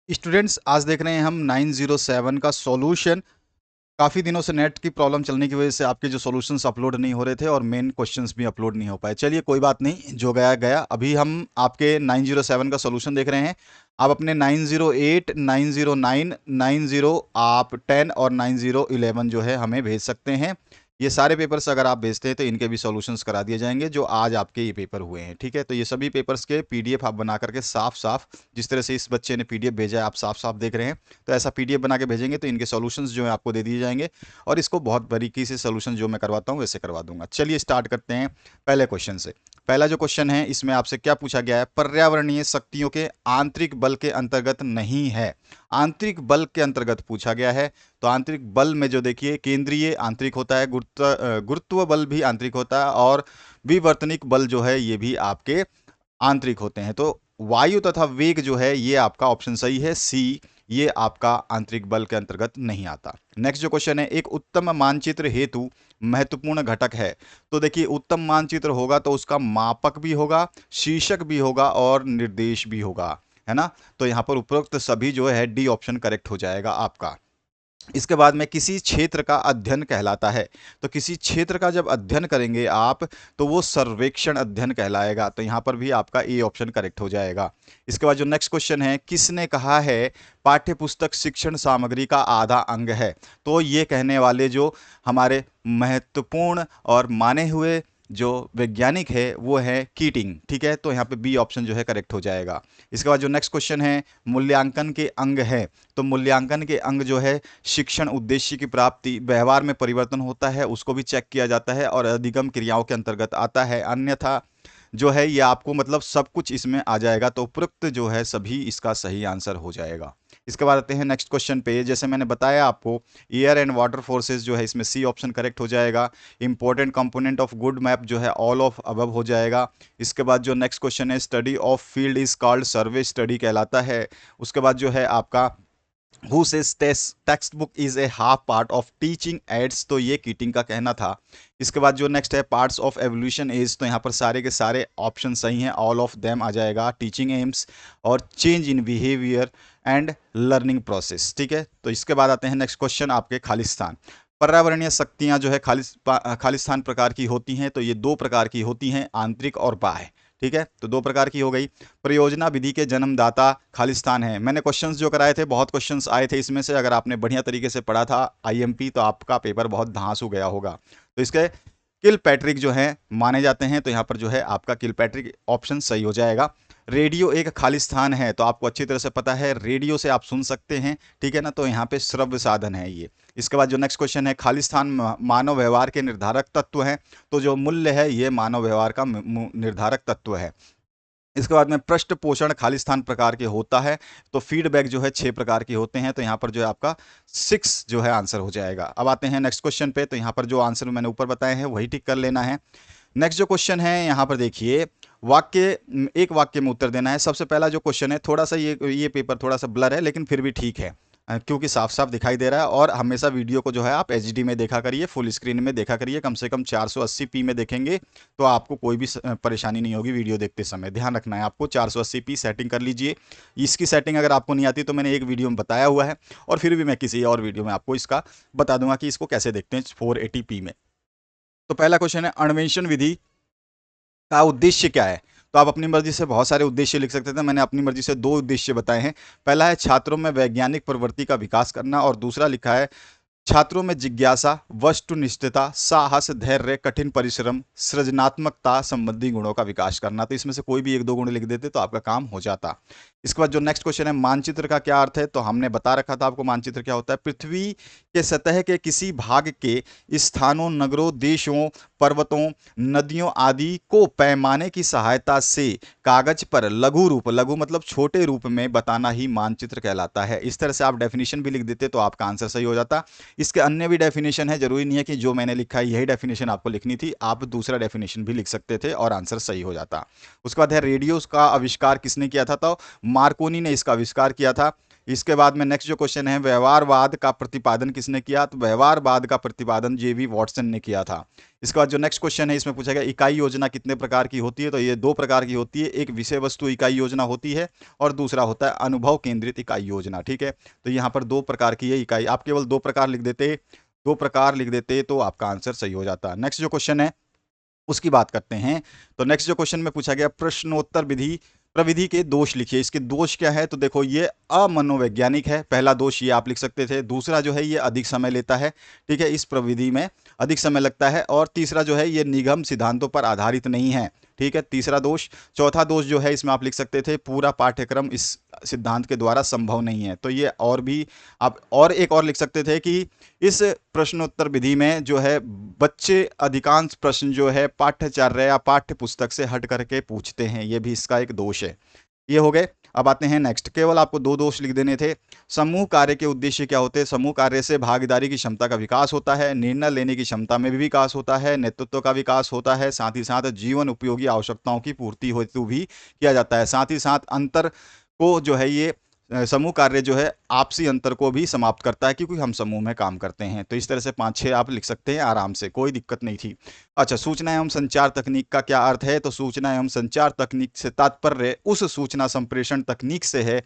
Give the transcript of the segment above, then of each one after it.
Students, आज देख रहे हैं हम 907 का सॉल्यूशन। काफ़ी दिनों से नेट की प्रॉब्लम चलने की वजह से आपके जो सॉल्यूशंस अपलोड नहीं हो रहे थे और मेन क्वेश्चंस भी अपलोड नहीं हो पाए। चलिए कोई बात नहीं, जो गया गया। अभी हम आपके 907 का सॉल्यूशन देख रहे हैं। आप अपने 908, 909, 90 आप 10 और 9011 जो है हमें भेज सकते हैं। ये सारे पेपर्स अगर आप भेजते हैं तो इनके भी सॉल्यूशंस करा दिए जाएंगे जो आज आपके ये पेपर हुए हैं। ठीक है, तो ये सभी पेपर्स के पीडीएफ आप बना करके साफ साफ, जिस तरह से इस बच्चे ने पीडीएफ भेजा है आप साफ साफ देख रहे हैं, तो ऐसा पीडीएफ बना के भेजेंगे तो इनके सॉल्यूशंस जो है आपको दे दिए जाएंगे और इसको बहुत बारीकी से सॉल्यूशन जो मैं करवाता हूँ वैसे करवा दूंगा। चलिए स्टार्ट करते हैं पहले क्वेश्चन से। पहला जो क्वेश्चन है इसमें आपसे क्या पूछा गया है, पर्यावरणीय शक्तियों के आंतरिक बल के अंतर्गत नहीं है। आंतरिक बल के अंतर्गत पूछा गया है। तो आंतरिक बल में जो देखिए, केंद्रीय आंतरिक होता है, गुरुत्व बल भी आंतरिक होता है और विवर्तनिक बल जो है ये भी आपके आंतरिक होते हैं। तो वायु तथा वेग जो है ये आपका ऑप्शन सही है, सी। ये आपका आंतरिक बल के अंतर्गत नहीं आता। नेक्स्ट जो क्वेश्चन है, एक उत्तम मानचित्र हेतु महत्वपूर्ण घटक है। तो देखिए, उत्तम मानचित्र होगा तो उसका मापक भी होगा, शीर्षक भी होगा और निर्देश भी होगा, है ना। तो यहां पर उपरोक्त सभी जो है डी ऑप्शन करेक्ट हो जाएगा आपका। इसके बाद में किसी क्षेत्र का अध्ययन कहलाता है। तो किसी क्षेत्र का जब अध्ययन करेंगे आप तो वो सर्वेक्षण अध्ययन कहलाएगा। तो यहां पर भी आपका ए ऑप्शन करेक्ट हो जाएगा। इसके बाद जो नेक्स्ट क्वेश्चन है, किसने कहा है पाठ्य पुस्तक शिक्षण सामग्री का आधा अंग है। तो ये कहने वाले जो हमारे महत्वपूर्ण और माने हुए जो वैज्ञानिक है वो है कीटिंग। ठीक है, तो यहाँ पे बी ऑप्शन जो है करेक्ट हो जाएगा। इसके बाद जो नेक्स्ट क्वेश्चन है, मूल्यांकन के अंग है। तो मूल्यांकन के अंग जो है शिक्षण उद्देश्य की प्राप्ति, व्यवहार में परिवर्तन होता है उसको भी चेक किया जाता है और अधिगम क्रियाओं के अंतर्गत आता है। अन्यथा जो है ये आपको मतलब सब कुछ इसमें आ जाएगा। तो उपरोक्त जो है सभी इसका सही आंसर हो जाएगा। इसके बाद आते हैं नेक्स्ट क्वेश्चन पे। जैसे मैंने बताया आपको, एयर एंड वाटर फोर्सेस जो है इसमें सी ऑप्शन करेक्ट हो जाएगा। Important component of good map जो है ऑल ऑफ अबव हो जाएगा। इसके बाद जो नेक्स्ट क्वेश्चन है, study of field is called survey study कहलाता है। उसके बाद जो है आपका who says text book is a half part of teaching ads. तो ये कीटिंग का कहना था। इसके बाद जो नेक्स्ट है, पार्ट्स ऑफ एवोल्यूशन इज। तो यहाँ पर सारे के सारे ऑप्शन सही हैं, ऑल ऑफ देम आ जाएगा। टीचिंग एम्स और change in behaviour and learning process. ठीक है, तो इसके बाद आते हैं नेक्स्ट क्वेश्चन आपके, खालिस्तान। पर्यावरणीय शक्तियां जो है खालिस्तान प्रकार की होती हैं। तो ये दो प्रकार की होती हैं, आंतरिक और बाह्य। ठीक है, तो दो प्रकार की हो गई। परियोजना विधि के जन्मदाता खालिस्तान है। मैंने क्वेश्चंस जो कराए थे, बहुत क्वेश्चंस आए थे इसमें से। अगर आपने बढ़िया तरीके से पढ़ा था आईएमपी तो आपका पेपर बहुत धांसू गया होगा। तो इसके किल पैट्रिक जो है माने जाते हैं। तो यहाँ पर जो है आपका किल पैट्रिक ऑप्शन सही हो जाएगा। रेडियो एक खालिस्तान है। तो आपको अच्छी तरह से पता है, रेडियो से आप सुन सकते हैं। ठीक है ना, तो यहाँ पे श्रव्य साधन है ये। इसके बाद जो नेक्स्ट क्वेश्चन है, खालिस्तान मानव व्यवहार के निर्धारक तत्व हैं। तो जो मूल्य है ये मानव व्यवहार का निर्धारक तत्व है। इसके बाद में पृष्ठ पोषण खालिस्तान प्रकार के होता है। तो फीडबैक जो है 6 प्रकार के होते हैं। तो यहाँ पर जो है आपका 6 जो है आंसर हो जाएगा। अब आते हैं नेक्स्ट क्वेश्चन पे। तो यहाँ पर जो आंसर मैंने ऊपर बताए हैं वही टिक कर लेना है। नेक्स्ट जो क्वेश्चन है यहाँ पर देखिए, एक वाक्य में उत्तर देना है। सबसे पहला जो क्वेश्चन है, थोड़ा सा ये पेपर थोड़ा सा ब्लर है लेकिन फिर भी ठीक है, क्योंकि साफ साफ दिखाई दे रहा है। और हमेशा वीडियो को जो है आप एचडी में देखा करिए, फुल स्क्रीन में देखा करिए। कम से कम 480p में देखेंगे तो आपको कोई भी परेशानी नहीं होगी वीडियो देखते समय। ध्यान रखना है आपको, 480p सेटिंग कर लीजिए। इसकी सेटिंग अगर आपको नहीं आती तो मैंने एक वीडियो में बताया हुआ है, और फिर भी मैं किसी और वीडियो में आपको इसका बता दूंगा कि इसको कैसे देखते हैं 480p में। तो पहला क्वेश्चन है, अन्वेषण विधि का उद्देश्य क्या है। तो आप अपनी मर्जी से बहुत सारे उद्देश्य लिख सकते थे, मैंने अपनी मर्जी से 2 उद्देश्य बताए हैं। पहला है छात्रों में वैज्ञानिक प्रवृत्ति का विकास करना, और दूसरा लिखा है छात्रों में जिज्ञासा, वस्तुनिष्ठता, साहस, धैर्य, कठिन परिश्रम, सृजनात्मकता संबंधी गुणों का विकास करना। तो इसमें से कोई भी 1-2 गुण लिख देते तो आपका काम हो जाता। इसके बाद जो नेक्स्ट क्वेश्चन है, मानचित्र का क्या अर्थ है। तो हमने बता रखा था आपको मानचित्र क्या होता है। पृथ्वी के सतह के किसी भाग के स्थानों, नगरों, देशों, पर्वतों, नदियों आदि को पैमाने की सहायता से कागज पर लघु रूप, लघु मतलब छोटे रूप में बताना ही मानचित्र कहलाता है। इस तरह से आप डेफिनेशन भी लिख देते तो आपका आंसर सही हो जाता। इसके अन्य भी डेफिनेशन है, जरूरी नहीं है कि जो मैंने लिखा है यही डेफिनेशन आपको लिखनी थी, आप दूसरा डेफिनेशन भी लिख सकते थे और आंसर सही हो जाता। उसके बाद है रेडियो का आविष्कार किसने किया था। तो मार्कोनी ने इसका आविष्कार किया था। इसके बाद में नेक्स्ट जो क्वेश्चन है, व्यवहारवाद का प्रतिपादन किसने किया? तो व्यवहारवाद का प्रतिपादन जेबी वॉटसन ने किया था। इसके बाद जो नेक्स्ट क्वेश्चन है, इसमें पूछा गया इकाई योजना कितने प्रकार की होती है? तो ये 2 प्रकार की होती है, एक विषय वस्तु इकाई योजना होती है और दूसरा होता है अनुभव केंद्रित इकाई योजना। ठीक है, तो यहाँ पर 2 प्रकार की है इकाई। आप केवल 2 प्रकार लिख देते, 2 प्रकार लिख देते तो आपका आंसर सही हो जाता। नेक्स्ट जो क्वेश्चन है उसकी बात करते हैं। तो नेक्स्ट जो क्वेश्चन में पूछा गया, प्रश्नोत्तर विधि प्रविधि के दोष लिखिए। इसके दोष क्या है? तो देखो, ये अमनोवैज्ञानिक है, पहला दोष ये आप लिख सकते थे। दूसरा जो है, ये अधिक समय लेता है। ठीक है, इस प्रविधि में अधिक समय लगता है। और तीसरा जो है, ये निगम सिद्धांतों पर आधारित नहीं है। ठीक है, तीसरा दोष। चौथा दोष जो है, इसमें आप लिख सकते थे, पूरा पाठ्यक्रम इस सिद्धांत के द्वारा संभव नहीं है। तो ये और भी आप और एक और लिख सकते थे कि इस प्रश्नोत्तर विधि में जो है, बच्चे अधिकांश प्रश्न जो है पाठ्यचर्या या पाठ्य पुस्तक से हट करके पूछते हैं। ये भी इसका एक दोष है। ये हो गए। अब आते हैं नेक्स्ट। केवल आपको 2 दोष लिख देने थे। समूह कार्य के उद्देश्य क्या होते हैं? समूह कार्य से भागीदारी की क्षमता का विकास होता है, निर्णय लेने की क्षमता में भी विकास होता है, नेतृत्व का विकास होता है, साथ ही साथ जीवन उपयोगी आवश्यकताओं की पूर्ति हेतु भी किया जाता है। साथ ही साथ अंतर को जो है, ये समूह कार्य जो है आपसी अंतर को भी समाप्त करता है, क्योंकि हम समूह में काम करते हैं। तो इस तरह से 5-6 आप लिख सकते हैं आराम से, कोई दिक्कत नहीं थी। अच्छा, सूचना एवं संचार तकनीक का क्या अर्थ है? तो सूचना एवं संचार तकनीक से तात्पर्य उस सूचना संप्रेषण तकनीक से है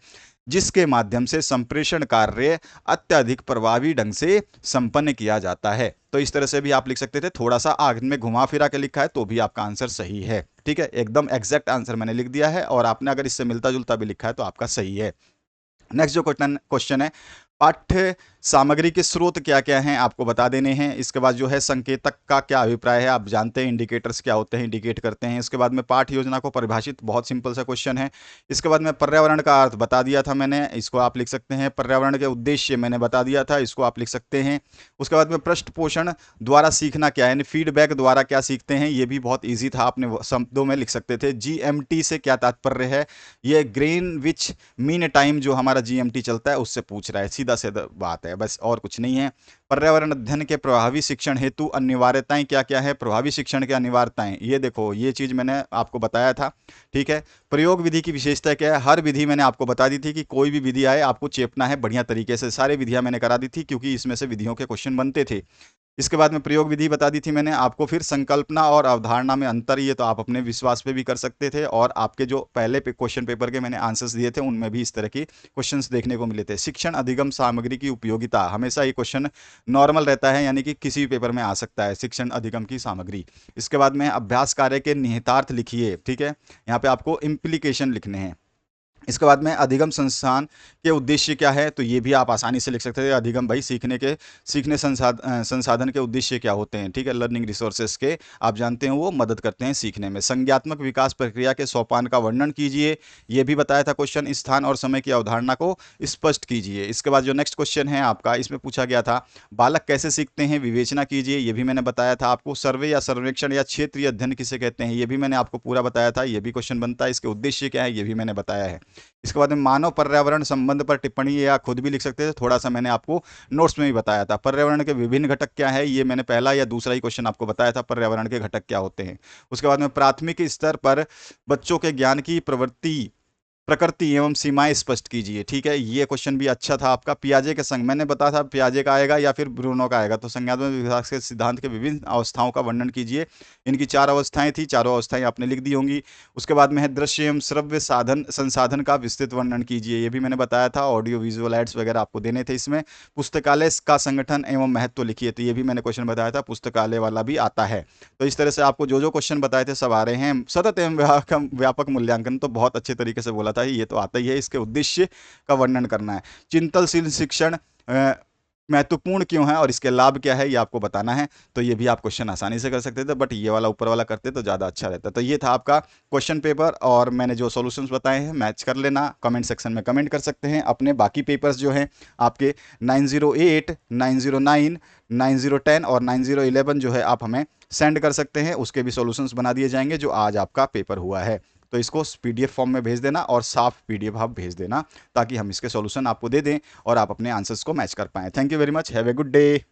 जिसके माध्यम से संप्रेषण कार्य अत्यधिक प्रभावी ढंग से संपन्न किया जाता है। तो इस तरह से भी आप लिख सकते थे। थोड़ा सा आगे में घुमा फिरा के लिखा है तो भी आपका आंसर सही है। ठीक है, एकदम एग्जैक्ट आंसर मैंने लिख दिया है, और आपने अगर इससे मिलता जुलता भी लिखा है तो आपका सही है। नेक्स्ट जो क्वेश्चन है, पाठ्य सामग्री के स्रोत क्या क्या हैं आपको बता देने हैं। इसके बाद जो है, संकेतक का क्या अभिप्राय है? आप जानते हैं इंडिकेटर्स क्या होते हैं, इंडिकेट करते हैं। इसके बाद में पाठ योजना को परिभाषित, बहुत सिंपल सा क्वेश्चन है। इसके बाद में पर्यावरण का अर्थ बता दिया था मैंने, इसको आप लिख सकते हैं। पर्यावरण के उद्देश्य मैंने बता दिया था, इसको आप लिख सकते हैं। उसके बाद में पृष्ठ पोषण द्वारा सीखना क्या है, यानी फीडबैक द्वारा क्या सीखते हैं, ये भी बहुत ईजी था, आपने शब्दों में लिख सकते थे। GMT से क्या तात्पर्य है? ये ग्रीनविच मीन टाइम जो हमारा GMT चलता है उससे पूछ रहा है, सीधा सीधा बात है, बस और कुछ नहीं है। पर्यावरण अध्ययन के प्रभावी शिक्षण हेतु अनिवार्यताएं क्या क्या है? प्रभावी शिक्षण की अनिवार्यताएं, ये देखो, ये चीज मैंने आपको बताया था। ठीक है, प्रयोग विधि की विशेषता क्या है? हर विधि मैंने आपको बता दी थी कि कोई भी विधि आए आपको चेपना है बढ़िया तरीके से। सारी विधियां मैंने करा दी थी, क्योंकि इसमें से विधियों के क्वेश्चन बनते थे। इसके बाद में प्रयोग विधि बता दी थी मैंने आपको। फिर संकल्पना और अवधारणा में अंतर, ये तो आप अपने विश्वास पे भी कर सकते थे, और आपके जो पहले क्वेश्चन पेपर के मैंने आंसर्स दिए थे उनमें भी इस तरह की क्वेश्चंस देखने को मिले थे। शिक्षण अधिगम सामग्री की उपयोगिता, हमेशा ये क्वेश्चन नॉर्मल रहता है, यानी कि किसी भी पेपर में आ सकता है, शिक्षण अधिगम की सामग्री। इसके बाद में अभ्यास कार्य के निहितार्थ लिखिए। ठीक है, यहाँ पे आपको इम्प्लीकेशन लिखने हैं। इसके बाद में अधिगम संस्थान के उद्देश्य क्या है? तो ये भी आप आसानी से लिख सकते हैं। अधिगम भाई सीखने संसाधन के उद्देश्य क्या होते हैं? ठीक है, लर्निंग रिसोर्सेज के, आप जानते हैं वो मदद करते हैं सीखने में। संज्ञात्मक विकास प्रक्रिया के सोपान का वर्णन कीजिए, ये भी बताया था क्वेश्चन। स्थान और समय की अवधारणा को स्पष्ट कीजिए। इसके बाद जो नेक्स्ट क्वेश्चन है आपका, इसमें पूछा गया था बालक कैसे सीखते हैं, विवेचना कीजिए, ये भी मैंने बताया था आपको। सर्वे या सर्वेक्षण या क्षेत्रीय अध्ययन किसे कहते हैं, ये भी मैंने आपको पूरा बताया था, ये भी क्वेश्चन बनता है। इसके उद्देश्य क्या है, ये भी मैंने बताया है। इसके बाद में मानव पर्यावरण संबंध पर टिप्पणी, या खुद भी लिख सकते थे, थोड़ा सा मैंने आपको नोट्स में भी बताया था। पर्यावरण के विभिन्न घटक क्या है, ये मैंने पहला या दूसरा ही क्वेश्चन आपको बताया था, पर्यावरण के घटक क्या होते हैं। उसके बाद में प्राथमिक स्तर पर बच्चों के ज्ञान की प्रकृति एवं सीमाएं स्पष्ट कीजिए। ठीक है, ये क्वेश्चन भी अच्छा था आपका। पियाजे के संग, मैंने बताया था पियाजे का आएगा या फिर ब्रूनो का आएगा। तो संज्ञानात्मक विकास के सिद्धांत के विभिन्न अवस्थाओं का वर्णन कीजिए। इनकी 4 अवस्थाएं थी, चारों अवस्थाएं आपने लिख दी होंगी। उसके बाद में है दृश्य एवं श्रव्य साधन संसाधन का विस्तृत वर्णन कीजिए, ये भी मैंने बताया था। ऑडियो विजुअल एड्स वगैरह आपको देने थे इसमें। पुस्तकालय का संगठन एवं महत्व लिखिए, तो ये भी मैंने क्वेश्चन बताया था, पुस्तकालय वाला भी आता है। तो इस तरह से आपको जो जो क्वेश्चन बताए थे सब आ रहे हैं। सतत एवं व्यापक मूल्यांकन तो बहुत अच्छे तरीके से बोला था, ये तो आता ही है। इसके उद्देश्य का वर्णन करना है। चिंतनशील शिक्षण महत्वपूर्ण क्यों है और इसके लाभ क्या है, ये आपको बताना है। तो ये भी आप क्वेश्चन आसानी से कर सकते थे, बट ये वाला ऊपर वाला करते तो ज़्यादा अच्छा रहता। तो ये था आपका क्वेश्चन पेपर, और मैंने जो सॉल्यूशंस बताए हैं मैच कर लेना। कमेंट सेक्शन में कमेंट कर सकते हैं। अपने बाकी पेपर्स जो हैं आपके 908, 909, 9010 और 9011 जो है आप हमें सेंड कर सकते हैं, उसके भी सॉल्यूशंस बना दिए जाएंगे जो आज आपका पेपर हुआ है। तो इसको PDF फॉर्म में भेज देना, और साफ PDF आप भेज देना, ताकि हम इसके सॉल्यूशन आपको दे दें और आप अपने आंसर्स को मैच कर पाएं। Thank you very much, have a good day.